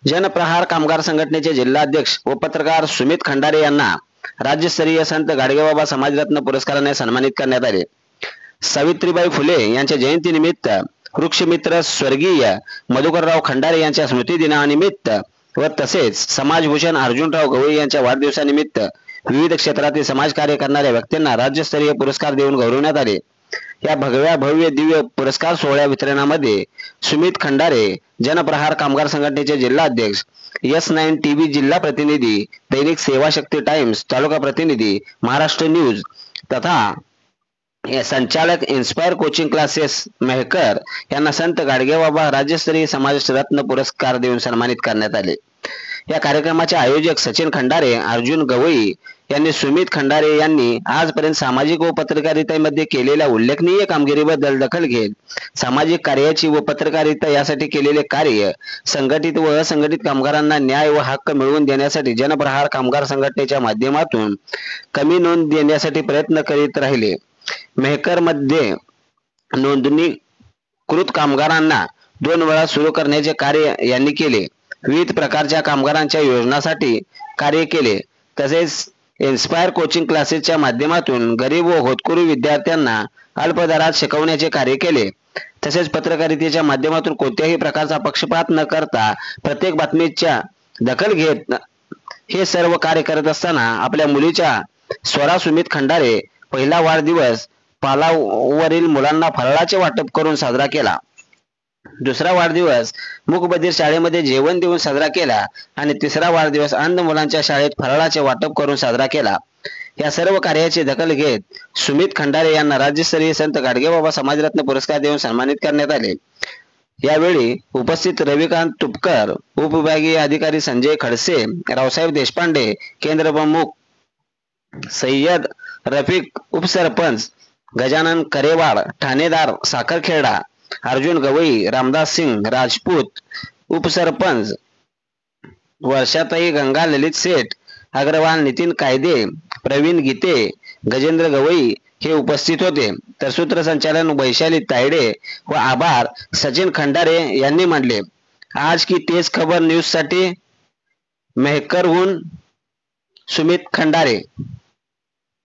जनप्रहार कामगार संघटनेचे जिल्हाध्यक्ष व पत्रकार सुमित खंडारे यांना राज्यस्तरीय संत गाडगेबाबा समाजरत्न पुरस्काराने सन्मानित करण्यात आले। सावित्रीबाई फुले यांच्या जयंतीनिमित्त वृक्षमित्र स्वर्गीय मधुकरराव खंडारे यांच्या स्मृतिदिनानिमित्त व तसेच समाजभूषण अर्जुनराव गवई यांच्या वाढदिवसानिमित्त विविध क्षेत्रातील समाजकार्य करणाऱ्या व्यक्तींना राज्यस्तरीय पुरस्कार देऊन गौरवण्यात आले। या भगव्या भव्य दिव्य पुरस्कार सोहळ्या वितरणामध्ये सुमित खंडारे जनप्रहार कामगार संघटनेचे जिल्हाध्यक्ष, S9 TV जिल्हा प्रतिनिधी, दैनिक सेवा शक्ती टाइम्स तालुका प्रतिनिधी, महाराष्ट्र न्यूज तथा संचालक इन्स्पायर कोचिंग क्लासेस मेहकर यांना संत गाडगेबाबा राज्यस्तरीय समाजरत्न पुरस्कार देऊन सन्मानित करण्यात आले। या कार्यक्रमाचे आयोजक सचिन खंडारे, अर्जुन गवई यांनी सुमित खंडारे यांनी आजपर्यंत सामाजिक व पत्रकारितेमध्ये केलेल्या उल्लेखनीय कामगिरीबद्दल दखल घेत सामाजिक कार्याची व पत्रकारिता यासाठी केलेले कार्य, संघटित व असंघटित कामगारांना न्याय व हक्क मिळवून देण्यासाठी जनप्रहार कामगार संघटनेच्या माध्यमातून कमी नोंद देण्यासाठी प्रयत्न करीत राहिले। मेहकर मध्ये नोंदणीकृत कामगारांना 2 वेळा सुरू करण्याचे कार्य यांनी केले। विविध प्रकारच्या कामगारांच्या योजनांसाठी कार्य केले। तसेच इन्स्पायर कोचिंग क्लासेसच्या माध्यमातून गरीब व होतकरू विद्यार्थ्यांना अल्प दरात शिकवण्याचे कार्य केले। तसेच पत्रकारितेच्या माध्यमातून कोणत्याही प्रकारचा पक्षपात न करता प्रत्येक बातमीच्या दखल घेत हे सर्व कार्य करत असताना आपल्या मुलीच्या स्वरा सुमित खंडारे पहिला वाढदिवस पालावरील मुलांना फराळाचे वाटप करून साजरा केला। दुसरा वाढदिवस मूकबधीर शाळेमध्ये जेवण देऊन साजरा केला आणि तिसरा वाढदिवस अंध मुलांच्या शाळेत फराळाचे वाटप करून साजरा केला। या सर्व कार्याची दखल घेत सुमित खंडारे यांना राज्यस्तरीय संत गाडगेबाबा समाजरत्न पुरस्कार देऊन सन्मानित करण्यात आले। यावेळी उपस्थित रविकांत तुपकर, उपविभागीय अधिकारी संजय खडसे, रावसाहेब देशपांडे, केंद्र प्रमुख सय्यद रफिक, उपसरपंच गजानन करेवाड, ठाणेदार साखरखेडा अर्जुन गवई, रामदास सिंग राजपूत, उपसरपंच वर्षाताई गंगा ललित सेठ अग्रवाल, नितीन कायदे, प्रवीण गीते, गजेंद्र गवई हे उपस्थित होते। तर सूत्रसंचालन वैशाली तायडे व आभार सचिन खंडारे यांनी मानले। आज की तेज खबर न्यूज साठी मेहकरहून सुमित खंडारे।